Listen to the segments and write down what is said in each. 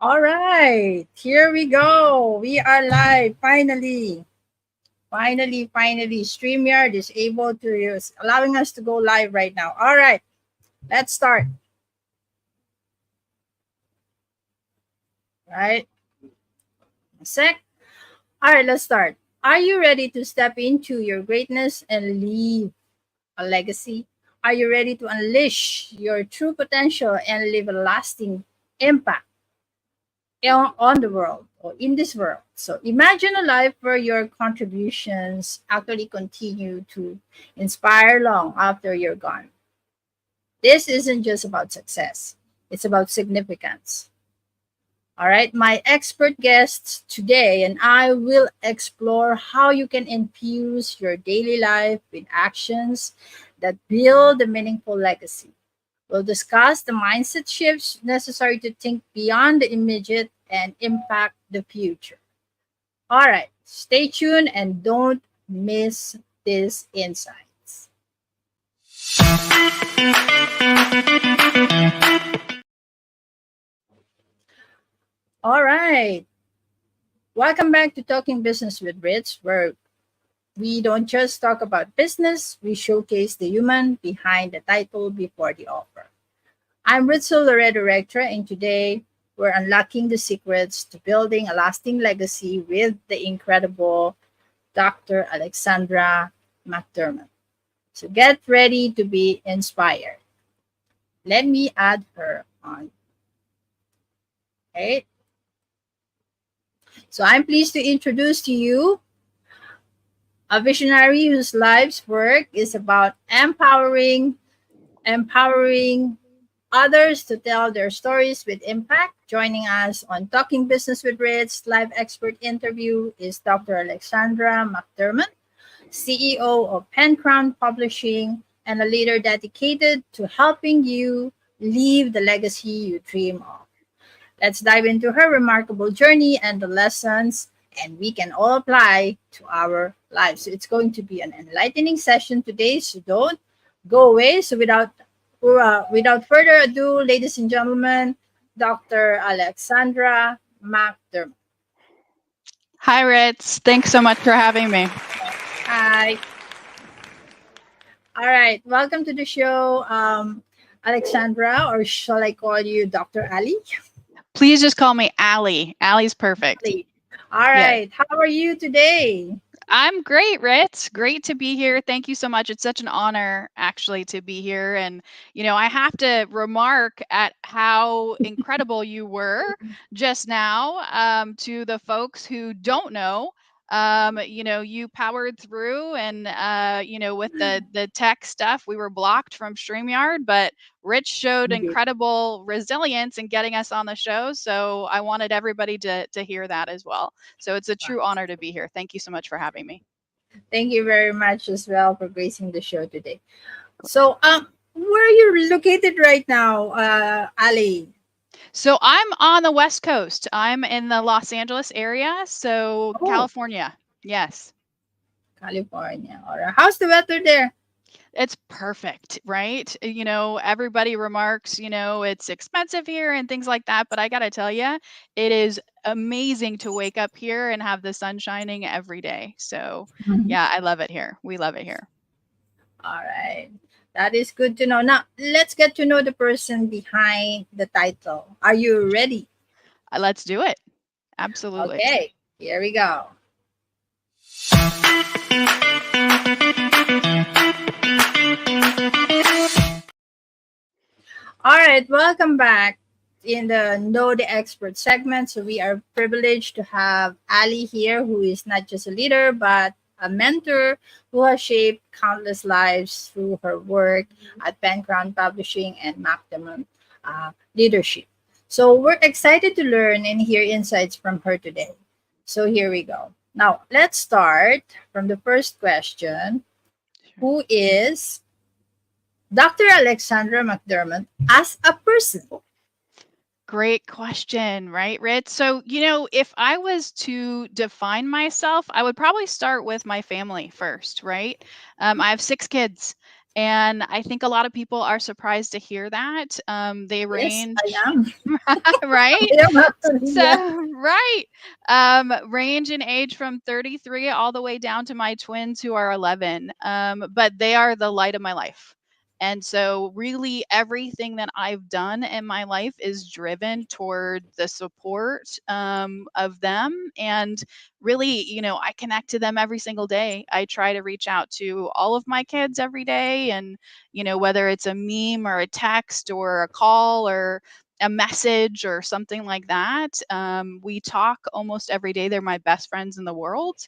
All right, here we go. We are live finally. Finally. StreamYard is able to use, allowing us to go live right now. All right, let's start. Right, a sec. All right, let's start. Are you ready to step into your greatness and leave a legacy? Are you ready to unleash your true potential and leave a lasting impact on the world or in this world? So imagine a life where your contributions actually continue to inspire long after you're gone. This isn't just about success, it's about significance. All right, my expert guests today and I will explore how you can infuse your daily life with actions that build a meaningful legacy. We'll discuss the mindset shifts necessary to think beyond the immediate and impact the future. All right, stay tuned and don't miss these insights. All right, welcome back to Talking Business with Ritz, where we don't just talk about business, we showcase the human behind the title before the offer. I'm Ritzel Loredo-Rectra, and today we're unlocking the secrets to building a lasting legacy with the incredible Dr. Alexandra McDermott. So get ready to be inspired. Let me add her on. Okay. So I'm pleased to introduce to you a visionary whose life's work is about empowering others to tell their stories with impact. Joining us on Talking Business with Ritz live expert interview is Dr. Alexandra McDermott, CEO of Pen Crown Publishing and a leader dedicated to helping you leave the legacy you dream of. Let's dive into her remarkable journey and the lessons and we can all apply to our lives. So it's going to be an enlightening session today, so don't go away. So without further ado, ladies and gentlemen, Dr. Alexandra McDermott. Hi, Ritz. Thanks so much for having me. Hi. All right. Welcome to the show, Alexandra, or shall I call you Dr. Ali? Please just call me Allie. Allie's perfect. Ali. All right. How are you today? I'm great, Ritz. Great to be here. Thank you so much. It's such an honor, actually, to be here. And, I have to remark at how incredible you were just now to the folks who don't know. You powered through and, with the tech stuff, we were blocked from StreamYard, but Rich showed Indeed. incredible resilience in getting us on the show. So I wanted everybody to hear that as well. So it's a true honor to be here. Thank you so much for having me. Thank you very much as well for gracing the show today. So, where are you located right now, Ali? So I'm on the West Coast. I'm in the Los Angeles area. So Oh, California. Yes. California. All right. How's the weather there? It's perfect, right? Everybody remarks, it's expensive here and things like that. But I got to tell you, it is amazing to wake up here and have the sun shining every day. So, yeah, I love it here. We love it here. All right. That is good to know. Now, let's get to know the person behind the title. Are you ready? Let's do it. Absolutely. Okay. Here we go. All right, welcome back in the Know the Expert segment. So we are privileged to have Ali here, who is not just a leader, but a mentor who has shaped countless lives through her work at Pen Crown Publishing and McDermott Leadership. So we're excited to learn and hear insights from her today. So here we go. Now, let's start from the first question. Who is Dr. Alexandra McDermott as a person? Great question, right, Rich? So, if I was to define myself, I would probably start with my family first, right? I have 6 kids, And I think a lot of people are surprised to hear that. They Yes, I range, am. right? I am actually, So, yeah. right. Range in age from 33 all the way down to my twins who are 11. But they are the light of my life. And so, really, everything that I've done in my life is driven toward the support of them. And really, I connect to them every single day. I try to reach out to all of my kids every day. And, whether it's a meme or a text or a call or a message or something like that. We talk almost every day. They're my best friends in the world.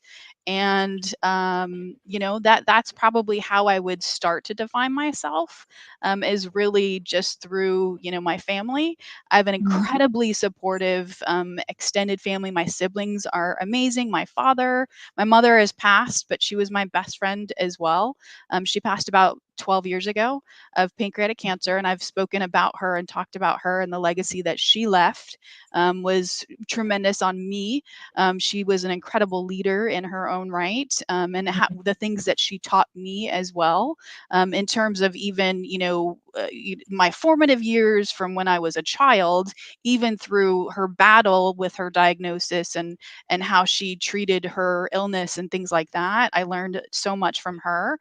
And that's probably how I would start to define myself, is really just through my family. I have an Mhm. incredibly supportive extended family. My siblings are amazing. My mother has passed, but she was my best friend as well. She passed about 12 years ago of pancreatic cancer, and I've spoken about her and talked about her, and the legacy that she left was tremendous on me. She was an incredible leader in her own right, and the things that she taught me as well, in terms of even my formative years from when I was a child, even through her battle with her diagnosis and how she treated her illness and things like that. I learned so much from her.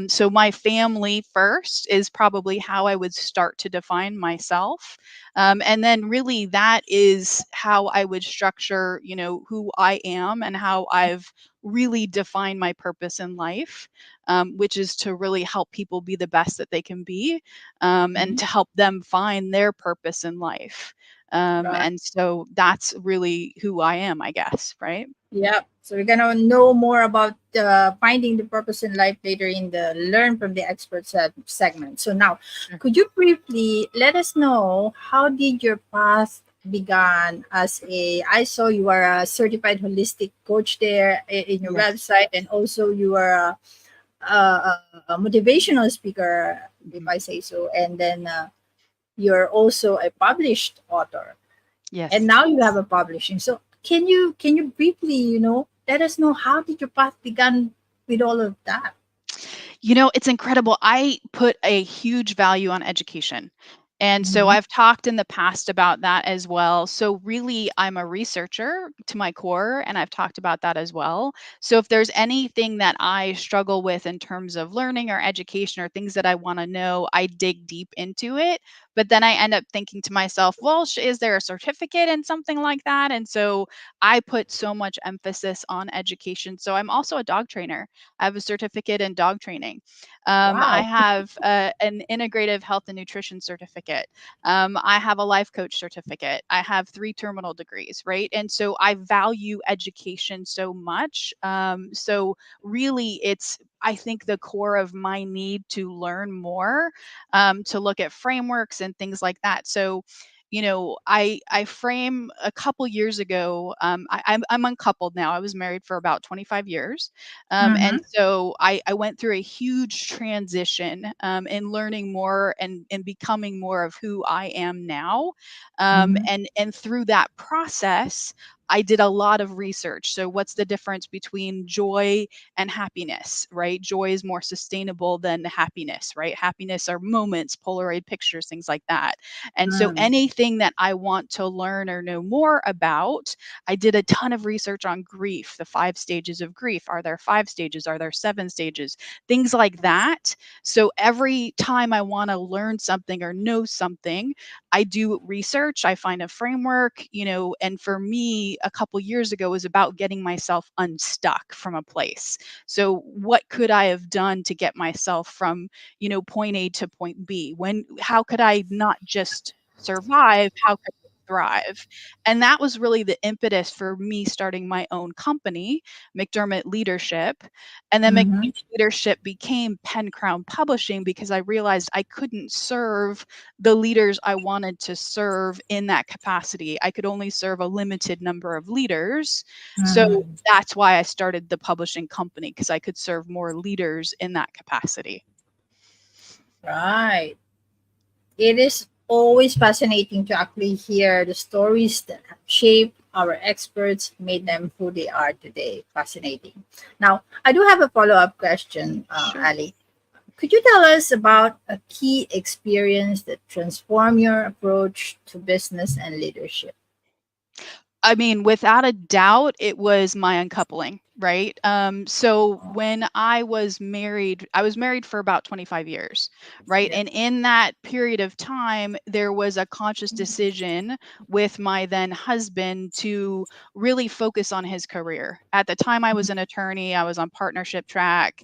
So my family first is probably how I would start to define myself. And then really that is how I would structure, who I am and how I've really defined my purpose in life, which is to really help people be the best that they can be, and to help them find their purpose in life. Right. And so that's really who I am, I guess, right? Yeah. So we're gonna know more about finding the purpose in life later in the learn from the expert segment. So now, Sure. could you briefly let us know how did your path began as a? I saw you are a certified holistic coach there in your Yes. website, and also you are a motivational speaker, if Mhm. I say so, and then you're also a published author, and Yes. now you have a publishing. So can you briefly, let us know how did your path began with all of that? It's incredible. I put a huge value on education. And so Mhm. I've talked in the past about that as well. So, really, I'm a researcher to my core, and I've talked about that as well. So, if there's anything that I struggle with in terms of learning or education or things that I want to know, I dig deep into it. But then I end up thinking to myself, well, is there a certificate in something like that? And so I put so much emphasis on education. So, I'm also a dog trainer. I have a certificate in dog training. I Wow. have an integrative health and nutrition certificate. I have a life coach certificate. I have 3 terminal degrees, right? And so I value education so much. So really, it's, I think, the core of my need to learn more, to look at frameworks and things like that. So I frame a couple years ago. I'm uncoupled now. I was married for about 25 years, and Mm-hmm. so I went through a huge transition, in learning more and becoming more of who I am now. Mm-hmm. And through that process, I did a lot of research. So, what's the difference between joy and happiness, right? Joy is more sustainable than happiness, right? Happiness are moments, Polaroid pictures, things like that. And so, Mm. anything that I want to learn or know more about, I did a ton of research on grief, the 5 stages of grief. Are there 5 stages? Are there 7 stages? Things like that. So every time I want to learn something or know something, I do research, I find a framework, and for me, a couple years ago was about getting myself unstuck from a place. So what could I have done to get myself from, point A to point B? How could I not just survive? How could I thrive? And that was really the impetus for me starting my own company, McDermott Leadership. And then Mm-hmm. McDermott Leadership became Pen Crown Publishing because I realized I couldn't serve the leaders I wanted to serve in that capacity. I could only serve a limited number of leaders. So Mm-hmm. that's why I started the publishing company, because I could serve more leaders in that capacity. Right. It is always fascinating to actually hear the stories that have shaped our experts, made them who they are today. Fascinating. Now, I do have a follow up question, Sure. Ali. Could you tell us about a key experience that transformed your approach to business and leadership? I mean, without a doubt, it was my uncoupling, right? So when I was married for about 25 years, right? Yeah. And in that period of time, there was a conscious decision with my then husband to really focus on his career. At the time, I was an attorney, I was on partnership track,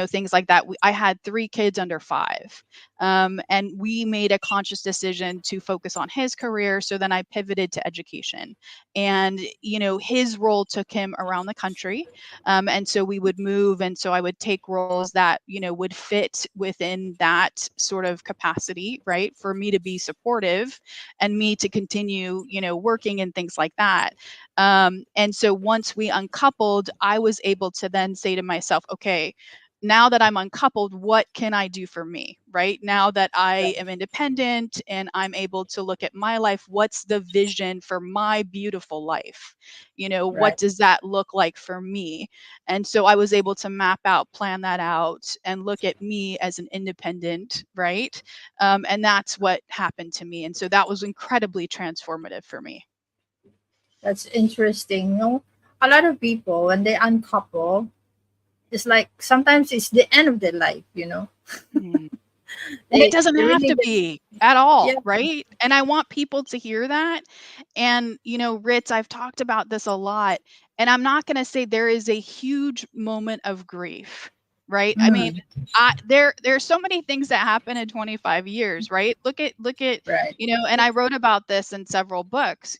things like that. I had 3 kids under 5. And we made a conscious decision to focus on his career. So then I pivoted to education, and his role took him around the country, and so we would move, and so I would take roles that would fit within that sort of capacity, right, for me to be supportive and me to continue working and things like that. And so once we uncoupled, I was able to then say to myself, okay, now that I'm uncoupled, what can I do for me, right? Now that I am independent and I'm able to look at my life, what's the vision for my beautiful life? What Right. does that look like for me? And so I was able to map out, plan that out, and look at me as an independent, right? And that's what happened to me. And so that was incredibly transformative for me. That's interesting. A lot of people, when they uncouple, it's like sometimes it's the end of their life. Mhm. And it They, doesn't they have really to get, be at yeah. all, right? And I want people to hear that. And, Ritz, I've talked about this a lot, and I'm not going to say there is a huge moment of grief, right? I mean, Mm, there's so many things that happen in 25 years, right? Look at, right. and I wrote about this in several books.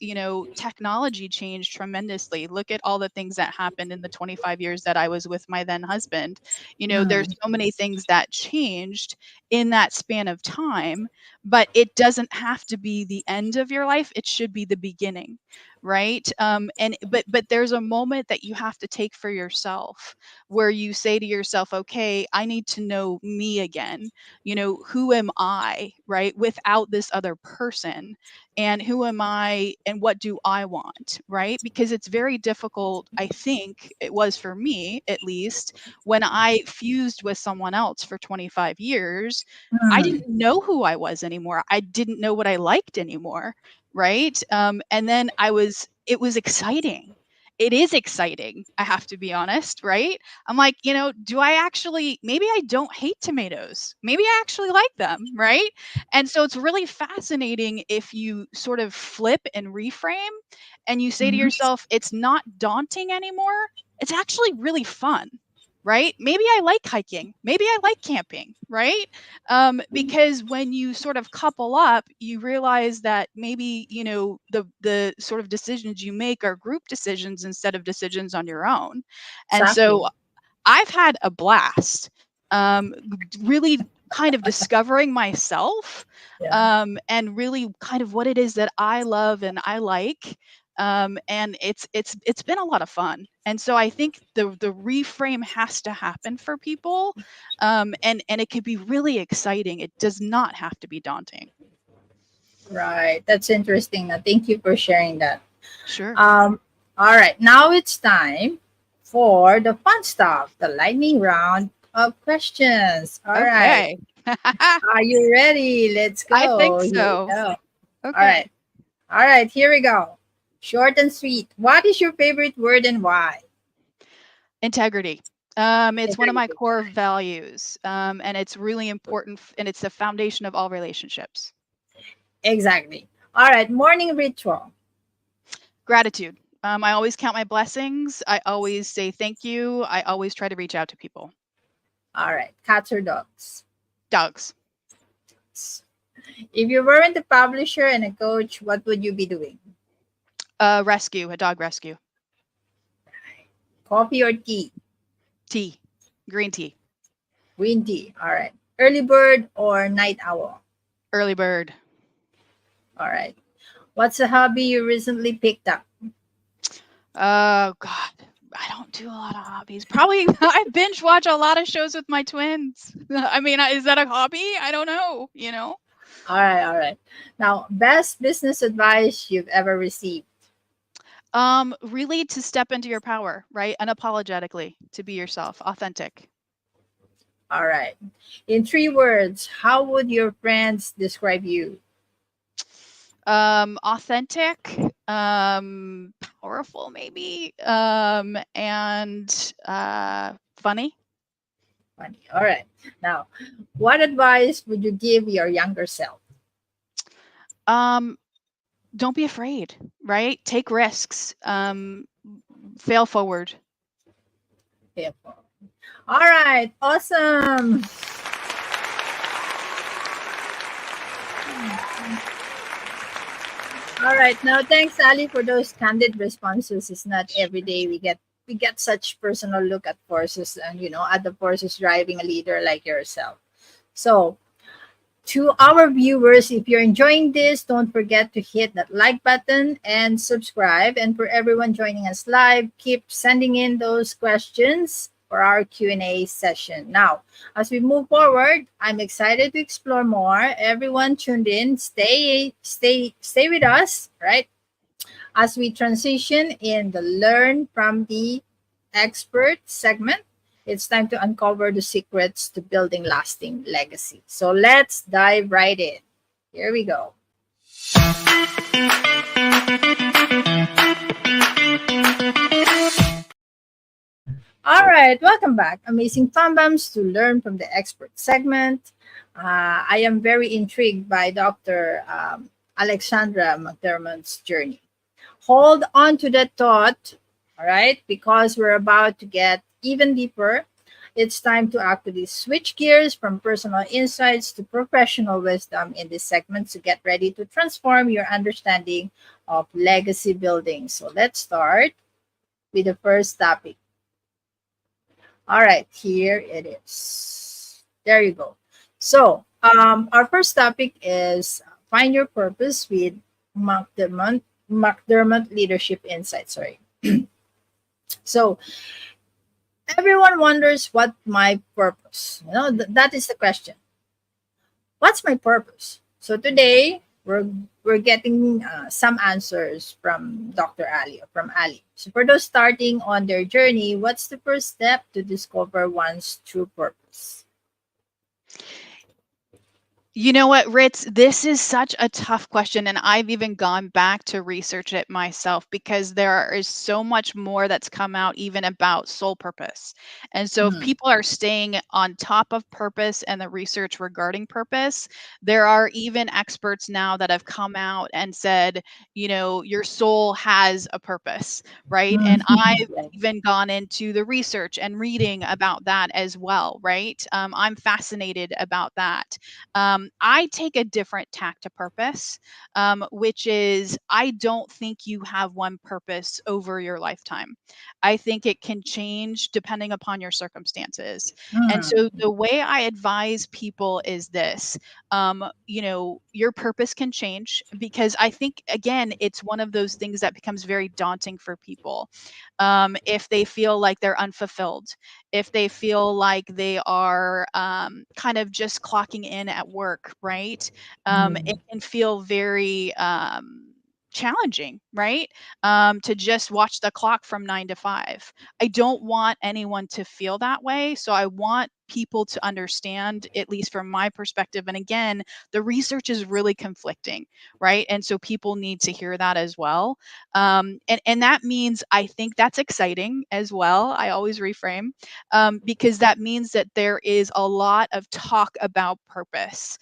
Technology changed tremendously. Look at all the things that happened in the 25 years that I was with my then husband. There's Mm, so many things that changed in that span of time, but it doesn't have to be the end of your life. It should be the beginning, right? And but there's a moment that you have to take for yourself where you say to yourself, okay, I need to know me again. Who am I, right? Without this other person, and who am I, and what do I want, right? Because it's very difficult, I think it was for me at least, when I fused with someone else for 25 years, I didn't mm, know who I was anymore. I didn't know what I liked anymore, right? And then it was exciting. It is exciting, I have to be honest, right? I'm like, do I actually, maybe I don't hate tomatoes. Maybe I actually like them, right? And so it's really fascinating if you sort of flip and reframe and you say to mhm. yourself, it's not daunting anymore. It's actually really fun, right? Maybe I like hiking. Maybe I like camping, right? Because when you sort of couple up, you realize that maybe the sort of decisions you make are group decisions instead of decisions on your own. And so Exactly. I've had a blast, really kind of discovering myself, Yeah. and really kind of what it is that I love and I like. And it's been a lot of fun. And so I think the reframe has to happen for people, and it could be really exciting. It does not have to be daunting. Right. That's interesting. Thank you for sharing that. Sure. Um, all right. Now it's time for the fun stuff, the lightning round of questions. All right. Okay. Are you ready? Let's I go. think Here we so. go. All right. Okay. All right. Here we go. Short and sweet. What is your favorite word and why? Integrity. It's one of my Integrity. core values, and it's really important, and it's the foundation of all relationships. Exactly. All right. Morning ritual. Gratitude. I always count my blessings. I always say thank you. I always try to reach out to people. All right. Cats or dogs? Dogs. If you weren't a publisher and a coach, what would you be doing? Rescue. A dog rescue. Coffee or tea? Tea. Green tea. Green tea. All right. Early bird or night owl? Early bird. All right. What's a hobby you recently picked up? Oh God. I don't do a lot of hobbies. Probably I binge watch a lot of shows with my twins. I mean, is that a hobby? I don't know. All right. All right. Now, best business advice you've ever received? Really to step into your power, right? Unapologetically, to be yourself, authentic. All right. In 3 words, how would your friends describe you? Authentic, powerful maybe, and funny. Funny. All right. Now, what advice would you give your younger self? Um, don't be afraid, right? Take risks. Fail forward. Careful. All right. Awesome. All right. Now, thanks, Ali, for those candid responses. It's not every day we get such personal look at forces and at the forces driving a leader like yourself. So, to our viewers, if you're enjoying this, don't forget to hit that like button and subscribe. And for everyone joining us live, keep sending in those questions for our Q&A session. Now, as we move forward, I'm excited to explore more. Everyone tuned in, stay with us, right? As we transition in the learn from the expert segment, it's time to uncover the secrets to building lasting legacy. So let's dive right in. Here we go. All right, welcome back. Amazing FamBams to learn from the expert segment. I am very intrigued by Dr. Alexandra McDermott's journey. Hold on to that thought, all right, because we're about to get even deeper. It's time to actually switch gears from personal insights to professional wisdom in this segment to get ready to transform your understanding of legacy building. So let's start with the first topic. All right, here it is. There you go. So, our first topic is find your purpose with McDermott Leadership Insight. Sorry. So, everyone wonders what my purpose. That is the question. What's my purpose? So today we're getting some answers from Dr. Ali or from Ali. So for those starting on their journey, what's the first step to discover one's true purpose? You know what, Ritz? This is such a tough question, and I've even gone back to research it myself because there is so much more that's come out even about soul purpose. And so, if Mm, people are staying on top of purpose and the research regarding purpose, there are even experts now that have come out and said, your soul has a purpose, right? mm, And I've right. even gone into the research and reading about that as well, right? I'm fascinated about that. I take a different tack to purpose, which is I don't think you have one purpose over your lifetime. I think it can change depending upon your circumstances. And so Mm, the way I advise people is this, your purpose can change because I think, again, it's one of those things that becomes very daunting for people. If they feel like they're unfulfilled, if they feel like they are kind of just clocking in at work, right? It mm, can feel very challenging, right? To just watch the clock from 9 to 5. I don't want anyone to feel that way. So I want people to understand, at least from my perspective. And again, the research is really conflicting, right? And so people need to hear that as well. And that means I think that's exciting as well. I always reframe because that means that there is a lot of talk about purpose.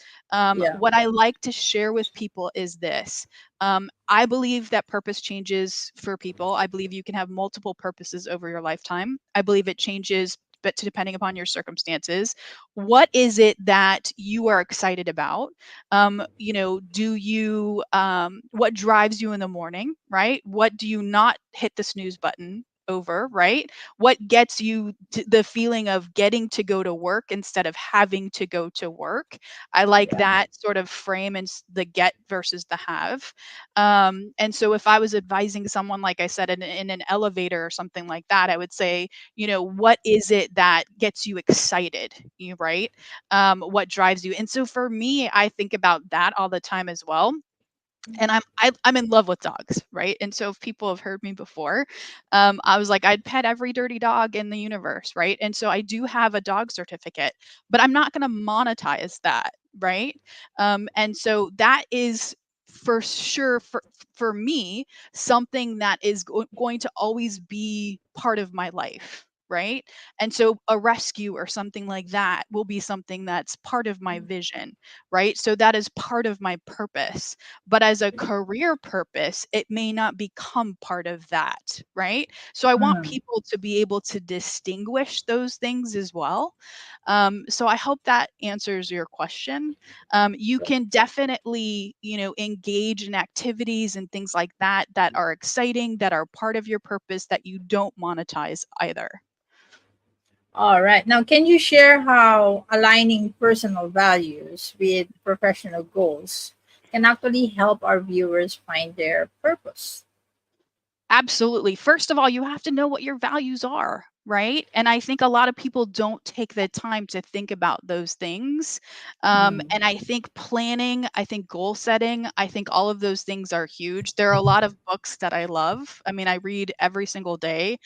yeah, What I like to share with people is this. I believe that purpose changes for people. I believe you can have multiple purposes over your lifetime. I believe it changes but depending upon your circumstances. What is it that you are excited about? Do you what drives you in the morning, right? What do you not hit the snooze button over, right? What gets you to the feeling of getting to go to work instead of having to go to work? I like yeah, that sort of frame and the get versus the have. And so if I was advising someone, like I said, in an elevator or something like that, I would say, what is it that gets you excited? You right? What drives you? And so for me, I think about that all the time as well. And I'm in love with dogs, right? And so if people have heard me before, I was like, I'd pet every dirty dog in the universe, right? And so I do have a dog certificate, but I'm not going to monetize that, right? And so that is for sure for me something that is going to always be part of my life, right? And so a rescue or something like that will be something that's part of my vision, right? So that is part of my purpose, but as a career purpose, it may not become part of that, right? So I want Mm. people to be able to distinguish those things as well. So I hope that answers your question. You can definitely, engage in activities and things like that that are exciting, that are part of your purpose, that you don't monetize either. All right. Now, can you share how aligning personal values with professional goals can actually help our viewers find their purpose? Absolutely. First of all, you have to know what your values are, right? And I think a lot of people don't take the time to think about those things. Mm. And I think planning, I think goal setting, I think all of those things are huge. There are a lot of books that I love. I mean, I read every single day.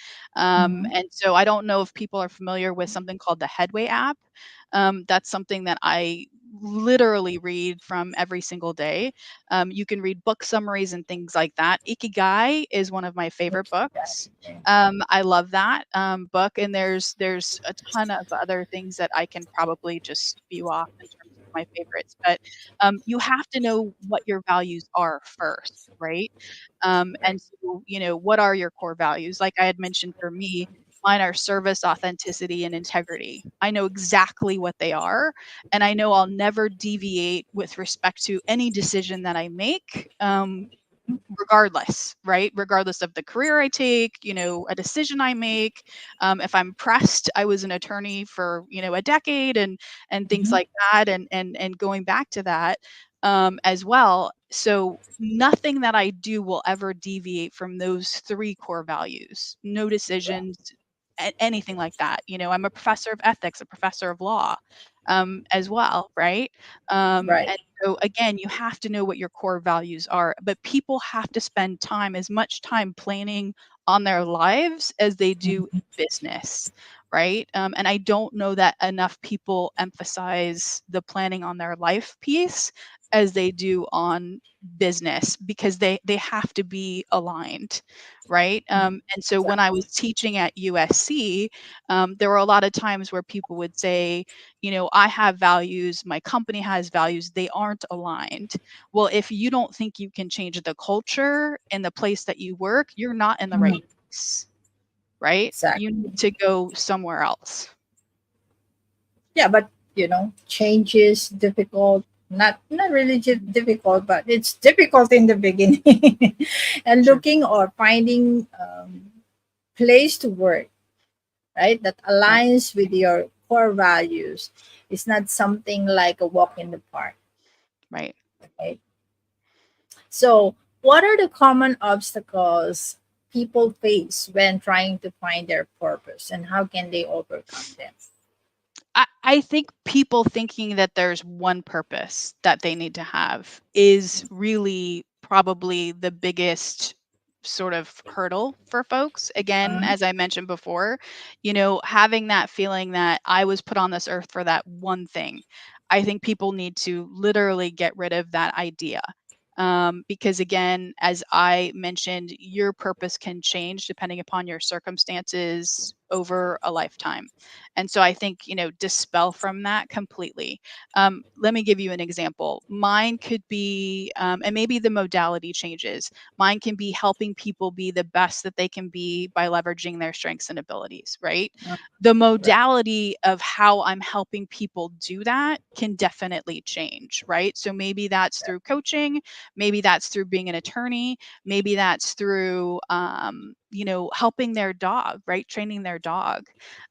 Mhm. And so I don't know if people are familiar with something called the Headway app. That's something that I literally read from every single day. You can read book summaries and things like that. Ikigai is one of my favorite books. Okay. I love that book, and there's a ton of other things that I can probably just spew off in terms of my favorites. But you have to know what your values are first, right? Right. And so, what are your core values? Like I had mentioned, for me, mine are service, authenticity, and integrity. I know exactly what they are, and I know I'll never deviate with respect to any decision that I make, regardless, right? Regardless of the career I take, a decision I make. If I'm pressed, I was an attorney for a decade, and things Mhm. like that, and going back to that, as well. So nothing that I do will ever deviate from those three core values. No decisions, anything like that. I'm a professor of ethics, a professor of law, as well, right? Right. And so again, you have to know what your core values are, but people have to spend as much time planning on their lives as they do Mhm. business, right? And I don't know that enough people emphasize the planning on their life piece as they do on business, because they have to be aligned, right? And so when I was teaching at USC, there were a lot of times where people would say, I have values, my company has values, they aren't aligned. Well, if you don't think you can change the culture in the place that you work, you're not in the right Mhm. place, right? You Exactly. need to go somewhere else. Yeah, but change is difficult. Not really difficult, but it's difficult in the beginning. And Sure. looking or finding place to work, right, that Right. aligns with your core values is not something like a walk in the park. Right. Right? So, what are the common obstacles people face when trying to find their purpose, and how can they overcome them? I think people thinking that there's one purpose that they need to have is really probably the biggest sort of hurdle for folks. Again, Uh, as I mentioned before, having that feeling that I was put on this earth for that one thing. I think people need to literally get rid of that idea. Because again, as I mentioned, your purpose can change depending upon your circumstances over a lifetime. And so I think, dispel from that completely. Let me give you an example. Mine could be, and maybe the modality changes. Mine can be helping people be the best that they can be by leveraging their strengths and abilities, right? uh, The right. modality of how I'm helping people do that can definitely change, right? So maybe that's through coaching, maybe that's through being an attorney, maybe that's through, helping their dog, right? Training their dog,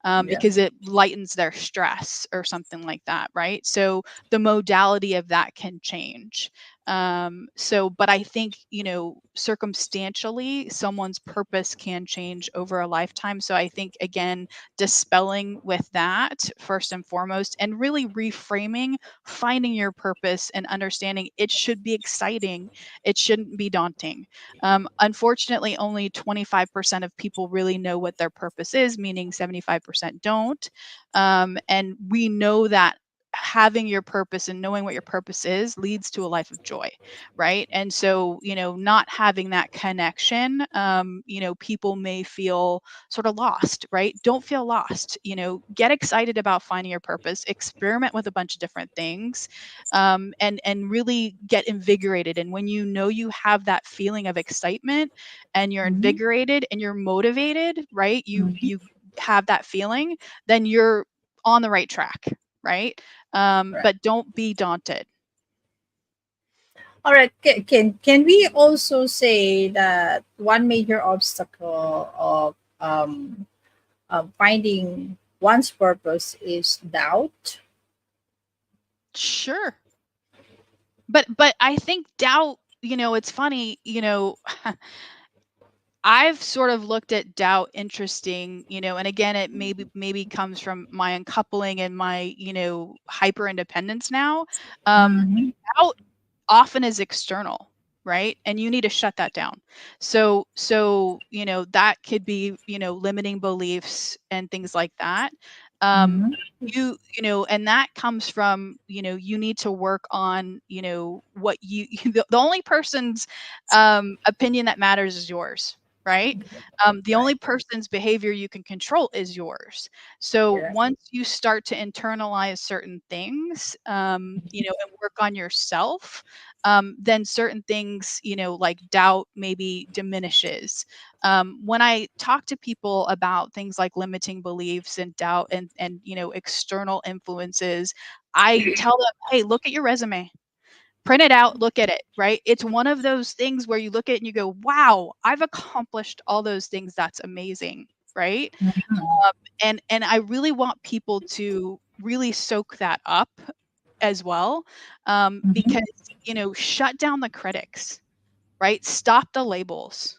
Yeah. because it lightens their stress or something like that, right? So the modality of that can change. So, but I think, circumstantially, someone's purpose can change over a lifetime. So I think, again, dispelling with that first and foremost, and really reframing, finding your purpose and understanding it should be exciting. It shouldn't be daunting. Unfortunately, only 25% of people really know what their purpose is, meaning 75% don't. And we know that having your purpose and knowing what your purpose is leads to a life of joy, right? And so, not having that connection, people may feel sort of lost, right? Don't feel lost. Get excited about finding your purpose, experiment with a bunch of different things, and really get invigorated. And when you have that feeling of excitement and you're Mhm. invigorated and you're motivated, right? Mhm. You have that feeling, then you're on the right track, right? Right. But don't be daunted. All right. Can we also say that one major obstacle of finding one's purpose is doubt? Sure. But I think doubt, it's funny, I've sort of looked at doubt interesting, and again, it maybe comes from my uncoupling and my, hyper independence now. Mm-hmm. Doubt often is external, right? And you need to shut that down. So that could be, limiting beliefs and things like that. um Mm-hmm. and that comes from, you need to work on, what the only person's opinion that matters is yours, right? The Right. only person's behavior you can control is yours. So Yeah. once you start to internalize certain things, and work on yourself, then certain things, like doubt maybe diminishes. When I talk to people about things like limiting beliefs and doubt and external influences, I tell them, hey, look at your resume, print it out, look at it, right? It's one of those things where you look at it and you go, wow, I've accomplished all those things. That's amazing, right? Mhm. And I really want people to really soak that up as well, Mhm. because, shut down the critics, right? Stop the labels,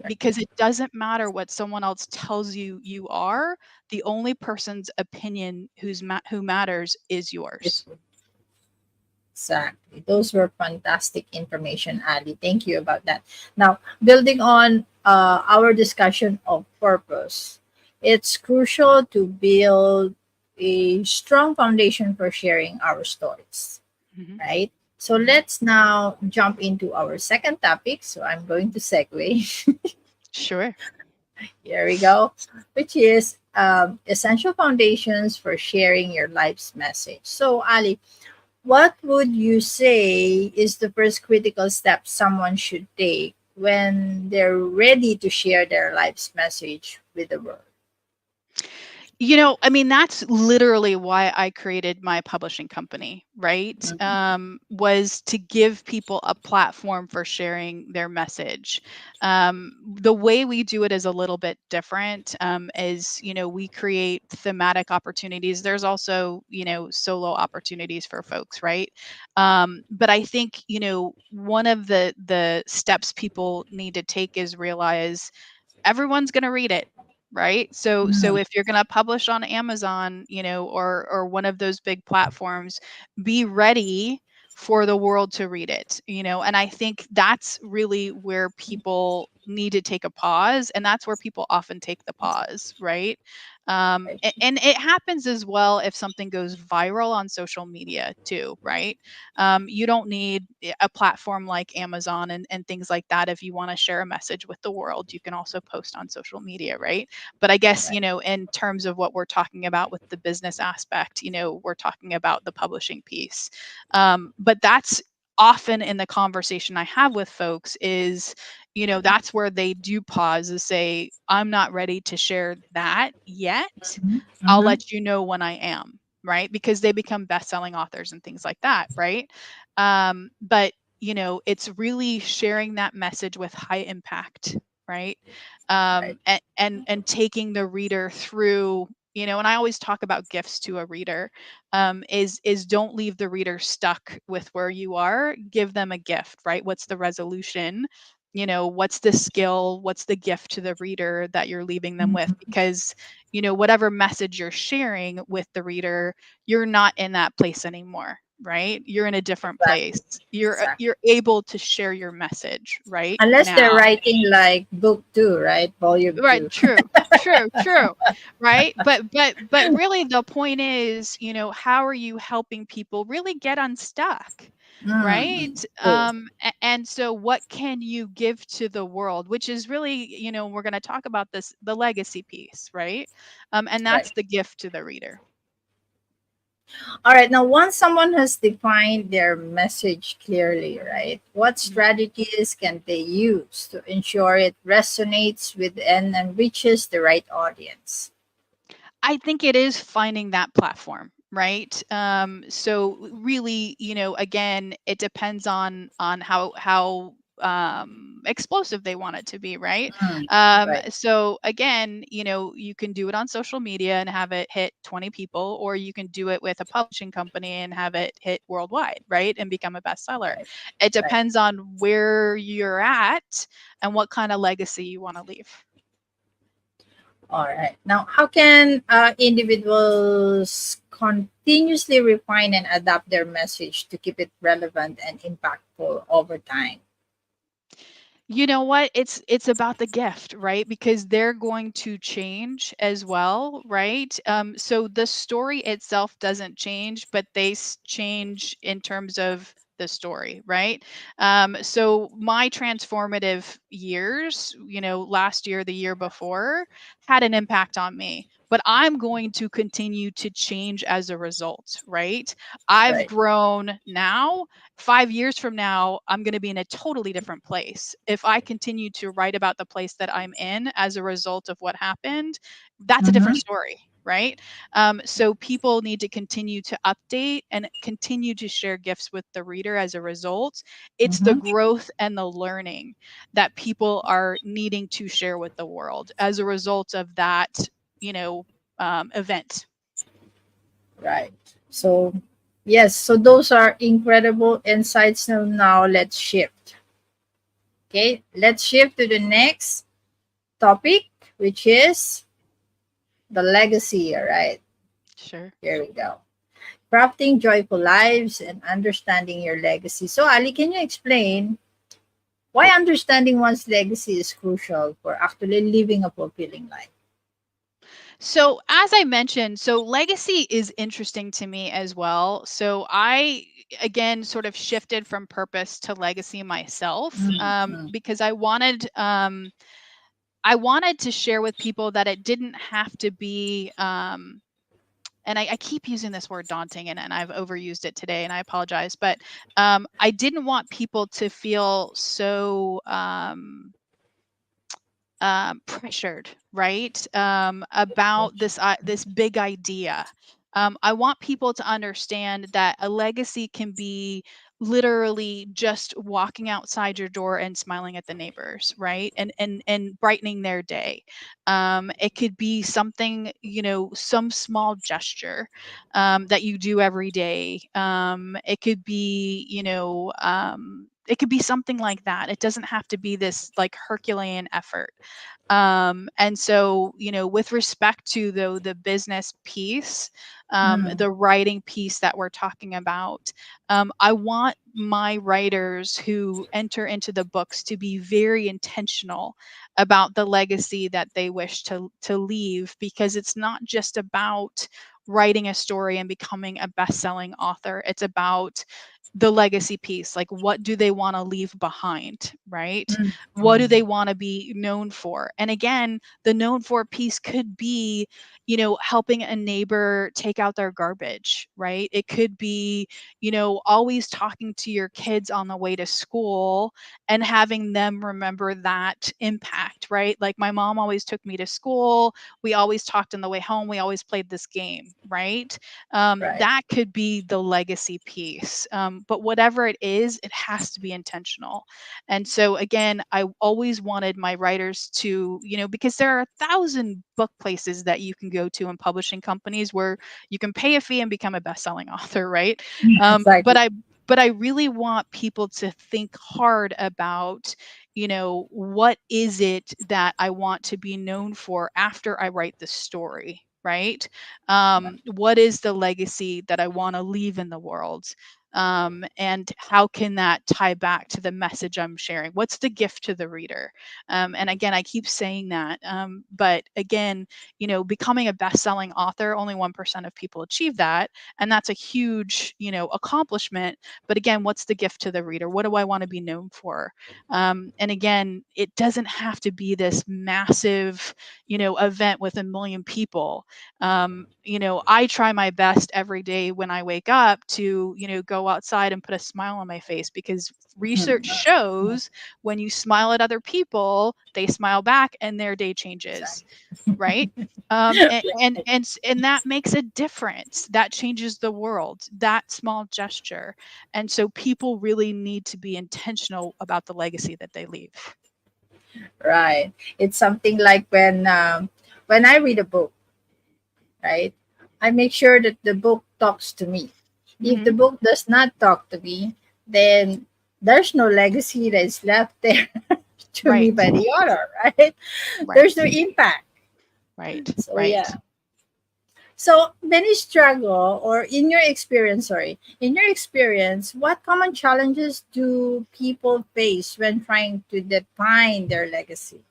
because it doesn't matter what someone else tells you you are. The only person's opinion who matters is Yes, yours. exactly. Those were fantastic information, Ali. Thank you about that. Now, building on our discussion of purpose, it's crucial to build a strong foundation for sharing our stories, Hmm. right? So Hmm. let's now jump into our second topic. So I'm going to segue. Sure. Here we go, which is essential foundations for sharing your life's message. So, Ali, what would you say is the first critical step someone should take when they're ready to share their life's message with the world? I mean, that's literally why I created my publishing company, right? Mhm. Was to give people a platform for sharing their message. The way we do it is a little bit different. Is, we create thematic opportunities. There's also, solo opportunities for folks, right? But I think, one of the steps people need to take is realize everyone's going to read it, right? So Mhm. if you're going to publish on Amazon, or one of those big platforms, be ready for the world to read it, and I think that's really where people need to take a pause, and that's where people often take the pause, right? And it happens as well if something goes viral on social media too, right? You don't need a platform like Amazon and things like that. If you want to share a message with the world, you can also post on social media, right? But I guess, in terms of what we're talking about with the business aspect, we're talking about the publishing piece. But that's often in the conversation I have with folks is, that's where they do pause to say, I'm not ready to share that yet. Mhm. I'll Mhm. let you know when I am, right? Because they become best-selling authors and things like that, right? But it's really sharing that message with high impact, right? Right. And taking the reader through, and I always talk about gifts to a reader, is don't leave the reader stuck with where you are. Give them a gift, right? What's the resolution? What's the skill? What's the gift to the reader that you're leaving them with? Mhm. Because, whatever message you're sharing with the reader, you're not in that place anymore, right? You're in a different Exactly. place. You're Exactly. able to share your message right Unless they're now. writing like book two, right? Volume Right, two. true, right? But really the point is, how are you helping people really get unstuck, right? True. And so what can you give to the world, which is really, we're going to talk about this, the legacy piece, right? And Right. that's the gift to the reader. All right. Now, once someone has defined their message clearly, right, what strategies can they use to ensure it resonates with and reaches the right audience? I think it is finding that platform, right? So really, again, it depends on how explosive they want it to be, right? Mm, right. So again, you can do it on social media and have it hit 20 people, or you can do it with a publishing company and have it hit worldwide, right? And become a bestseller. Right. It Right. depends on where you're at and what kind of legacy you want to leave. All right. Now, how can individuals continuously refine and adapt their message to keep it relevant and impactful over time? You know what? It's about the gift, right? Because they're going to change as well, right? So the story itself doesn't change, but they change in terms of the story, right? So my transformative years, last year, the year before, had an impact on me. But I'm going to continue to change as a result, right? I've Right. grown now. 5 years from now, I'm going to be in a totally different place. If I continue to write about the place that I'm in as a result of what happened, that's a different Mm-hmm. story, right? So people need to continue to update and continue to share gifts with the reader as a result. It's the Mm-hmm. growth and the learning that people are needing to share with the world as a result of that, you know, event. Right. So, yes, so those are incredible insights. Now let's shift. Okay, let's shift to the next topic, which is the legacy. All right, Sure. here we go. Crafting joyful lives and understanding your legacy. So, Ali, can you explain why understanding one's legacy is crucial for actually living a fulfilling life? So, as I mentioned, so legacy is interesting to me as well. So, I again sort of shifted from purpose to legacy myself, Mm-hmm. because I wanted to share with people that it didn't have to be. And I keep using this word daunting, and I've overused it today, and I apologize. But I didn't want people to feel so pressured, right? About this big idea. I want people to understand that a legacy can be literally just walking outside your door and smiling at the neighbors, right? And brightening their day. It could be something, some small gesture that you do every day. It could be, it could be something like that. It doesn't have to be this like Herculean effort. And so, with respect to the business piece, Mm, the writing piece that we're talking about, I want my writers who enter into the books to be very intentional about the legacy that they wish to leave, because it's not just about writing a story and becoming a best-selling author. It's about the legacy piece. Like, what do they want to leave behind, right? mm, What do mm. they want to be known for? And again, the known for piece could be, helping a neighbor take out their garbage, right? It could be, always talking to your kids on the way to school and having them remember that impact, right? Like, my mom always took me to school. We always talked on the way home. We always played this game, right? Right. That could be the legacy piece. but whatever it is, it has to be intentional. And so again, I always wanted my writers to, because there are 1,000 book places that you can go to and publishing companies where you can pay a fee and become a best-selling author, right? But Exactly. I really want people to think hard about, what is it that I want to be known for after I write the story, right? What is the legacy that I want to leave in the world? And how can that tie back to the message I'm sharing? What's the gift to the reader? And again, I keep saying that, but again, becoming a best-selling author, only 1% of people achieve that, and that's a huge, accomplishment. But again, what's the gift to the reader? What do I want to be known for? And again, it doesn't have to be this massive, event with a million people. I try my best every day when I wake up to, go outside and put a smile on my face, because research shows when you smile at other people, they smile back and their day changes, Exactly. right? And that makes a difference. That changes the world, that small gesture. And so people really need to be intentional about the legacy that they leave. Right. It's something like when I read a book, right? I make sure that the book talks to me. If the Hmm. book does not talk to me, then there's no legacy that is left there to me Right, by the author, right? There's no right, impact. right, So right. yeah. So when you struggle, or in your experience, sorry, in your experience, what common challenges do people face when trying to define their legacy?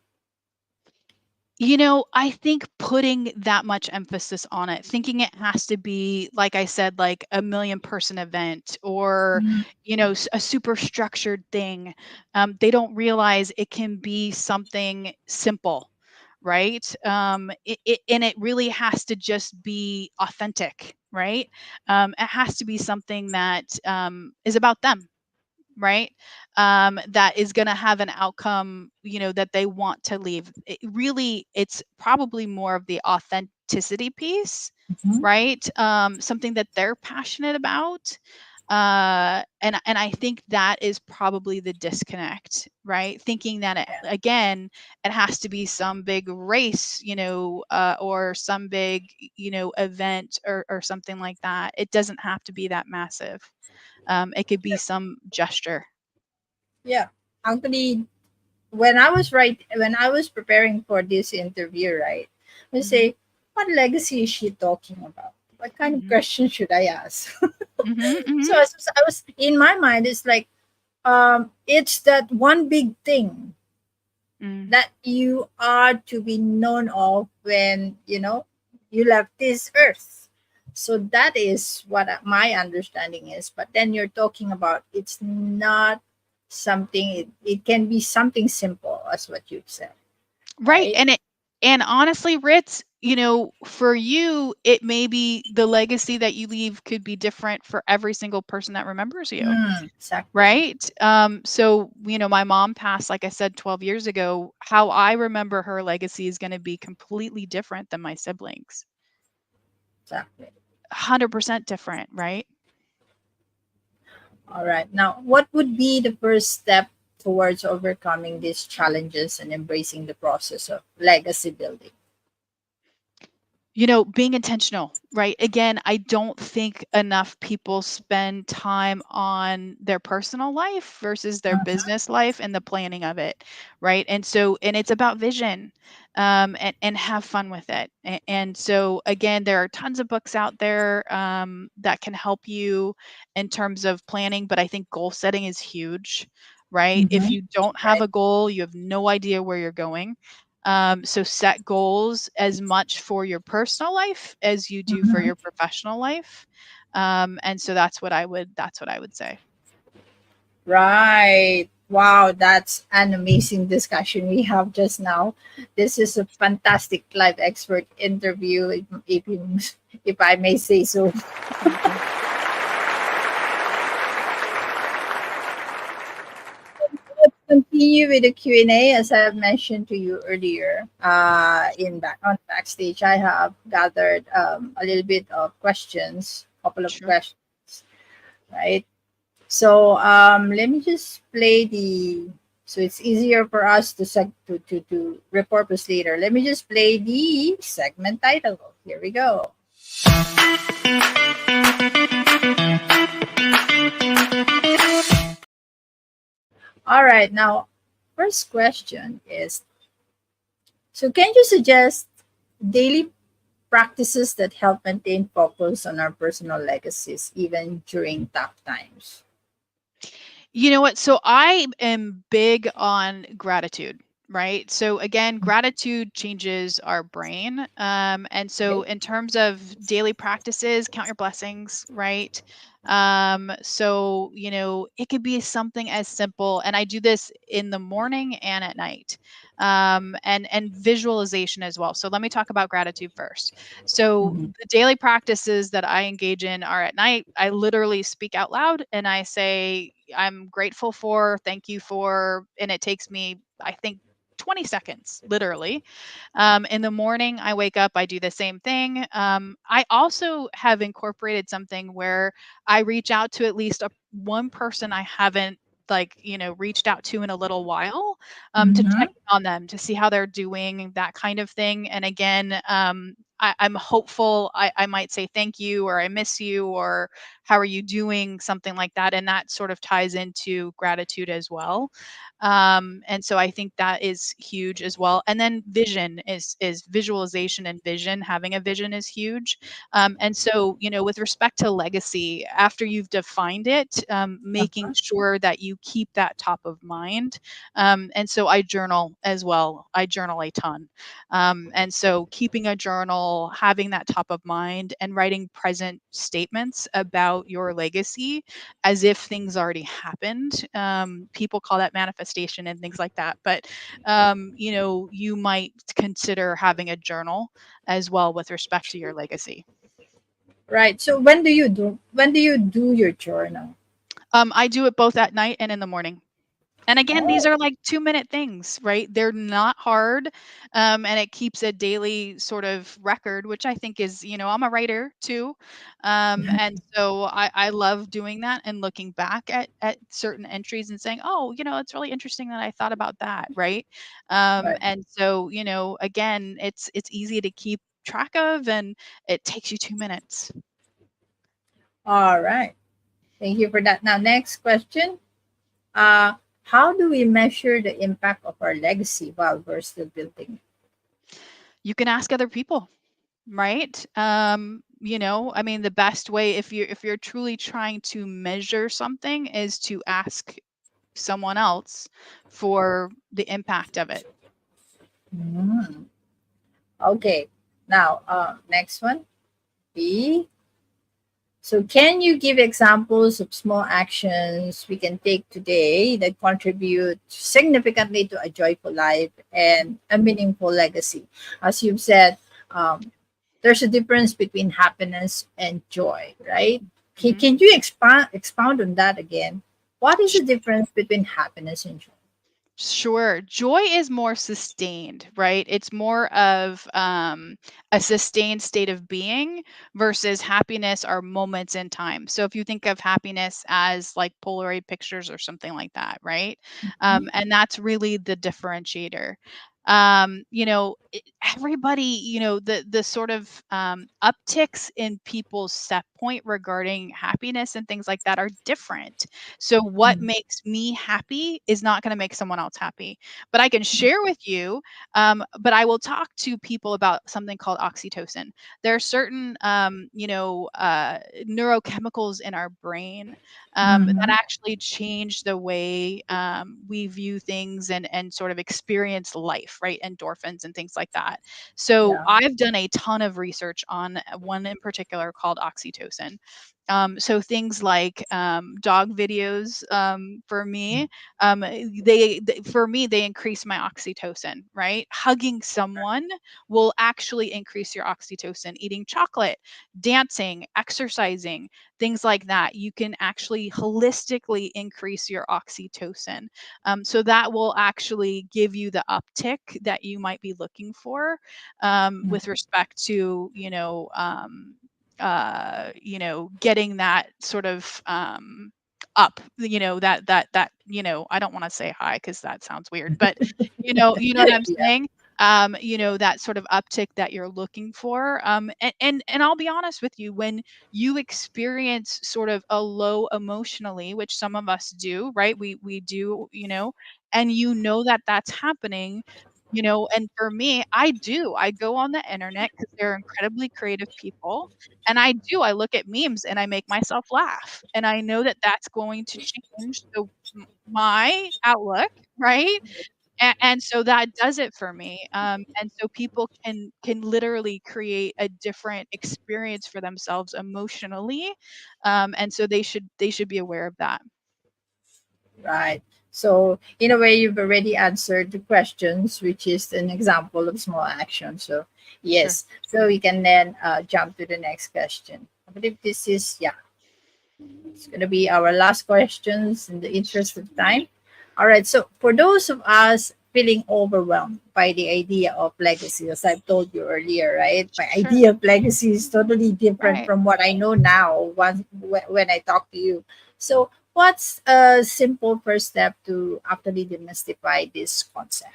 I think putting that much emphasis on it, thinking it has to be, like I said, like a million person event, or, Mhm. a super structured thing. They don't realize it can be something simple, right? And it really has to just be authentic, right? It has to be something that is about them, right? That is going to have an outcome, that they want to leave. It's probably more of the authenticity piece, Mhm. right? Something that they're passionate about. And I think that is probably the disconnect, right? Thinking that again, it has to be some big race, or some big, event, or something like that. It doesn't have to be that massive. It could be some gesture. Yeah. Actually, when I was preparing for this interview, right, I Mhm, say, what legacy is she talking about? What kind of mhm, question should I ask? mhm, So mhm, I was in my mind. It's like, it's that one big thing mm. that you are to be known of when you left this earth. So that is what my understanding is. But then you're talking about, it's not something. It can be something simple, as what you've said, Right, right? and honestly, Ritz, for you, it may be the legacy that you leave could be different for every single person that remembers you, Exactly. right? So, my mom passed, like I said, 12 years ago. How I remember her legacy is gonna be completely different than my siblings. Exactly. 100% different, right? All right. Now, what would be the first step towards overcoming these challenges and embracing the process of legacy building? Being intentional, right? Again, I don't think enough people spend time on their personal life versus their business life and the planning of it, right? And it's about vision, and have fun with it. And so, again, there are tons of books out there, that can help you in terms of planning, but I think goal setting is huge, right? If Mm-hmm. you don't have Right. a goal, you have no idea where you're going. So set goals as much for your personal life as you do for Mhm. your professional life. And so that's what I would say. Right. Wow, that's an amazing discussion we have just now. This is a fantastic live expert interview, if I may say so. Thank you. Let's continue with the Q&A. As I've mentioned to you earlier, on backstage, I have gathered a little bit of questions, couple of Sure. questions, right? So let me just play the. So it's easier for us to repurpose later. Let me just play the segment title. Here we go. All right, now first question is, so can you suggest daily practices that help maintain focus on our personal legacies even during tough times? You know what? So I am big on gratitude, right? So again, gratitude changes our brain. And so Okay. in terms of daily practices, count your blessings, right? So it could be something as simple, and I do this in the morning and at night. And visualization as well. So let me talk about gratitude first. So Mhm. the daily practices that I engage in are at night. I literally speak out loud and I say, I'm grateful for, thank you for, and it takes me, I think, 20 seconds, literally. In the morning, I wake up, I do the same thing. I also have incorporated something where I reach out to at least one person I haven't reached out to in a little while, to check Mhm. in on them, to see how they're doing, that kind of thing. And again, I'm hopeful. I might say thank you, or I miss you, or how are you doing, something like that, and that sort of ties into gratitude as well. And so I think that is huge as well. And then vision is visualization, and vision, having a vision is huge. And so with respect to legacy, after you've defined it, making Uh-huh. sure that you keep that top of mind. And so I journal as well. I journal a ton. And so keeping a journal, having that top of mind, and writing present statements about your legacy as if things already happened. People call that manifestation and things like that. But, you might consider having a journal as well with respect to your legacy. Right. So when do you do your journal? I do it both at night and in the morning. And again, these Oh. are like 2-minute things, right? They're not hard. And it keeps a daily sort of record, which I think is, I'm a writer too. And so I love doing that and looking back at certain entries and saying, oh, it's really interesting that I thought about that, right? Right. And so, again, it's easy to keep track of, and it takes you 2 minutes. All right. Thank you for that. Now, next question. Uh, how do we measure the impact of our legacy while we're still building You can ask other people. Right? I mean, the best way, if you're truly trying to measure something, is to ask someone else for the impact of it. it? Okay. Now, next one. B. So, can you give examples of small actions we can take today that contribute significantly to a joyful life and a meaningful legacy? As you've said, um, there's a difference between happiness and joy, right? Can, Mhm. can you expound on that again? What is the difference between happiness and joy? Sure. Joy is more sustained, right? It's more of a sustained state of being, versus happiness are moments in time. So if you think of happiness as like Polaroid pictures or something like that, right? Mhm. And that's really the differentiator. Everybody, the sort of upticks in people's set point regarding happiness and things like that are different. So what Mhm. makes me happy is not going to make someone else happy. But I can share with you, but I will talk to people about something called oxytocin. There are certain, neurochemicals in our brain, that Mhm. actually change the way, we view things and sort of experience life, right? Endorphins and things like that. So Yeah. I've done a ton of research on one in particular called oxytocin. So things like dog videos, for me, for me, they increase my oxytocin. Right, hugging someone will actually increase your oxytocin. Eating chocolate, dancing, exercising, things like that, you can actually holistically increase your oxytocin. So that will actually give you the uptick that you might be looking for, Mhm. with respect to getting that sort of up, I don't want to say high because that sounds weird, but you know what I'm Yeah. saying? That sort of uptick that you're looking for. And I'll be honest with you, when you experience sort of a low emotionally, which some of us do, right? We do, and that that's happening. And for me, I go on the internet because they're incredibly creative people. And I look at memes and I make myself laugh. And I know that that's going to change my outlook, right? And so that does it for me. And so people can literally create a different experience for themselves emotionally. And so they should be aware of that. Right. So, in a way, you've already answered the questions, which is an example of small action. So, Sure. yes. So, we can then jump to the next question. I believe this is, yeah, it's going to be our last questions in the interest of time. All right. So, for those of us feeling overwhelmed by the idea of legacy, as I've told you earlier, right? My Sure. idea of legacy is totally different Right. from what I know now when I talk to you. So, what's a simple first step to actually demystify this concept?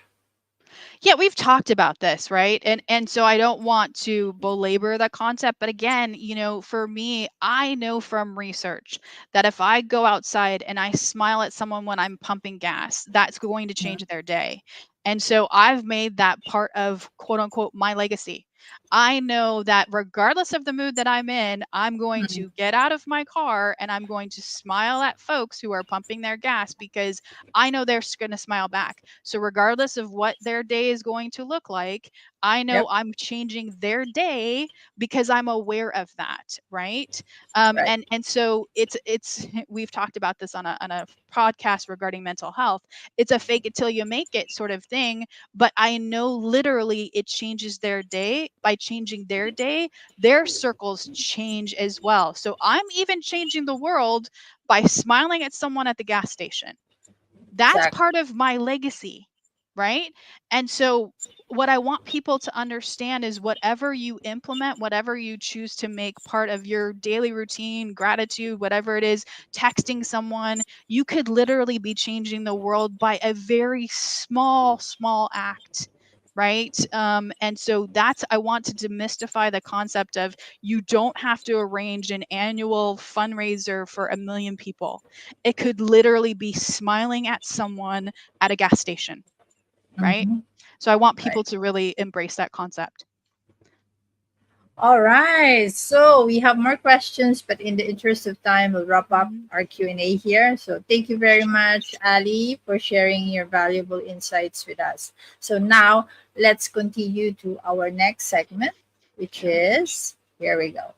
Yeah, we've talked about this, right? And so I don't want to belabor the concept, but again, for me, I know from research that if I go outside and I smile at someone when I'm pumping gas, that's going to change their day. And so I've made that part of quote unquote my legacy. I know that regardless of the mood that I'm in, I'm going Mhm. to get out of my car and I'm going to smile at folks who are pumping their gas because I know they're going to smile back. So, regardless of what their day is going to look like, I know Yep. I'm changing their day because I'm aware of that, right? Right. And so it's we've talked about this on a podcast regarding mental health. It's a fake it till you make it sort of thing, but I know literally it changes their day. By changing their day, their circles change as well. So I'm even changing the world by smiling at someone at the gas station. That's Exactly. part of my legacy, right? And so what I want people to understand is whatever you implement, whatever you choose to make part of your daily routine, gratitude, whatever it is, texting someone, you could literally be changing the world by a very small act. Right. And so I want to demystify the concept of you don't have to arrange an annual fundraiser for 1 million people. It could literally be smiling at someone at a gas station, right? Hmm. So I want Right. people to really embrace that concept. All right. So we have more questions, but in the interest of time, we'll wrap up Mhm. our Q&A here. So thank you very much, Ali, for sharing your valuable insights with us. So now let's continue to our next segment, which Sure. is here we go.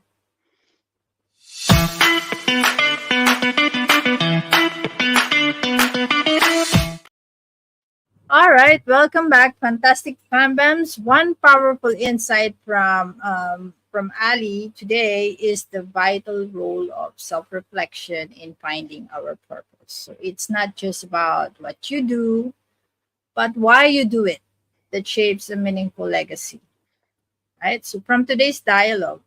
All right, welcome back, fantastic FamBams. One powerful insight from Ali today is the vital role of self-reflection in finding our purpose. So it's not just about what you do, but why you do it that shapes a meaningful legacy. Right. So from today's dialogue,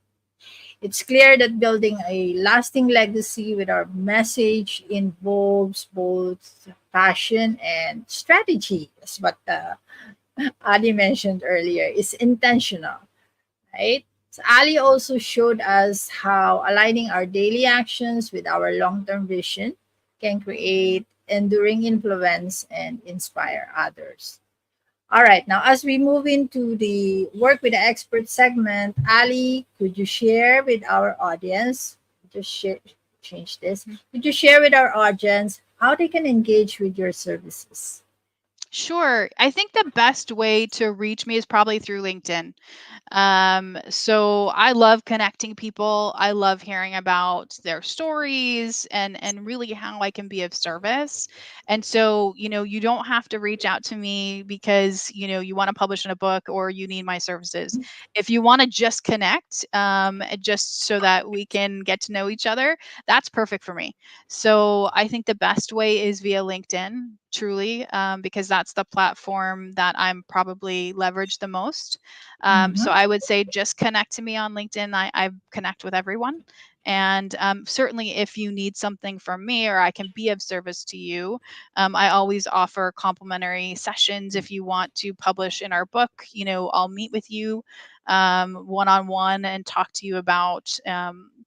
it's clear that building a lasting legacy with our message involves both passion and strategy, as what Ali mentioned earlier, is intentional, right? So Ali also showed us how aligning our daily actions with our long-term vision can create enduring influence and inspire others. All right, now as we move into the work with the expert segment, Ali, could you share with our audience, just share, change this, could you share with our audience how they can engage with your services? Sure. I think the best way to reach me is probably through LinkedIn. So I love connecting people. I love hearing about their stories and really how I can be of service. And so, you don't have to reach out to me because, you want to publish in a book or you need my services. If you want to just connect, just so that we can get to know each other, that's perfect for me. So I think the best way is via LinkedIn. truly, because that's the platform that I'm probably leveraged the most. So Mhm. I would say just connect to me on LinkedIn. I connect with everyone. And certainly, if you need something from me or I can be of service to you, I always offer complimentary sessions. If you want to publish in our book, I'll meet with you one on one and talk to you about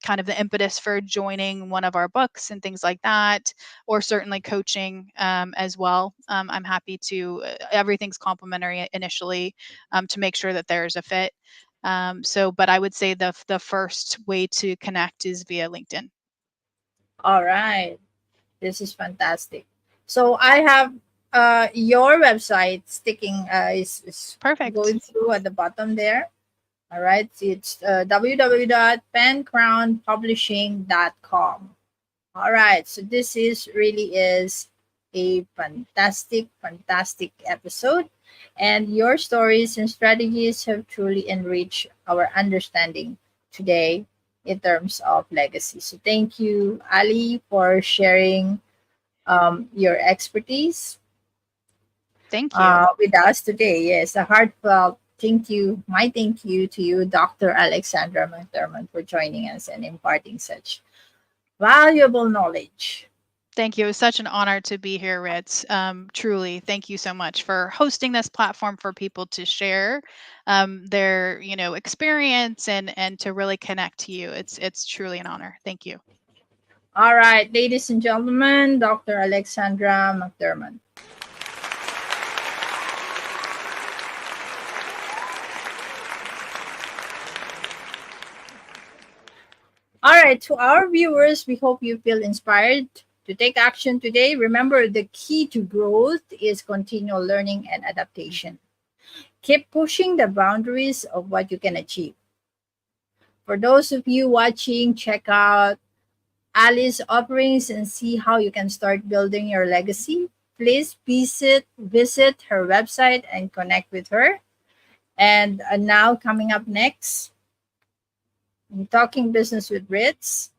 kind of the impetus for joining one of our books and things like that, or certainly coaching as well. I'm happy to, everything's complimentary initially to make sure that there's a fit. But I would say the first way to connect is via LinkedIn. All right. This is fantastic. So I have your website sticking is Perfect. going through at the bottom there. All right. It's www.pencrownpublishing.com. All right. So this is really is a fantastic episode. And your stories and strategies have truly enriched our understanding today in terms of legacy. So thank you, Ali, for sharing your expertise Thank you. with us today. Yes, a heartfelt thank you to you, Dr. Alexandra McDermott, for joining us and imparting such valuable knowledge. Thank you. It was such an honor to be here, Ritz. Truly, thank you so much for hosting this platform for people to share their, experience and to really connect to you. It's truly an honor. Thank you. All right, ladies and gentlemen, Dr. Alexandra McDermott. All right, to our viewers, we hope you feel inspired to take action today. Remember, the key to growth is continual learning and adaptation. Keep pushing the boundaries of what you can achieve. For those of you watching, check out Ali's offerings and see how you can start building your legacy. Please visit her website and connect with her. And now coming up next, Talking Business with Ritz.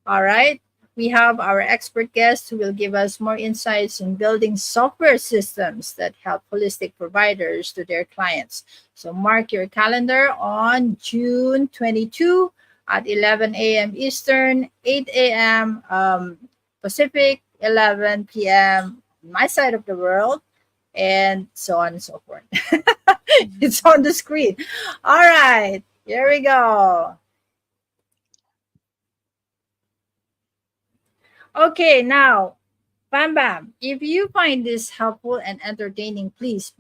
All right. We have our expert guest who will give us more insights in building software systems that help holistic providers to their clients. So mark your calendar on June 22 at 11 a.m. Eastern, 8 a.m. Pacific, 11 p.m. my side of the world, and so on and so forth. It's on the screen. All right. Here we go. Okay, now, Bam Bam, if you find this helpful and entertaining, please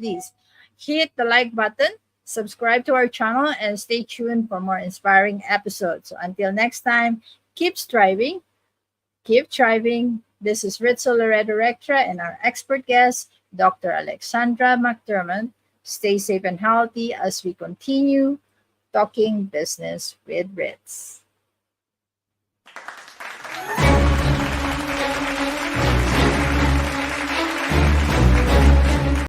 hit the like button, subscribe to our channel, and stay tuned for more inspiring episodes. So until next time, keep striving, keep thriving. This is Ritzel Loredo-Rectra and our expert guest, Dr. Alexandra McDermott. Stay safe and healthy as we continue talking business with Ritz.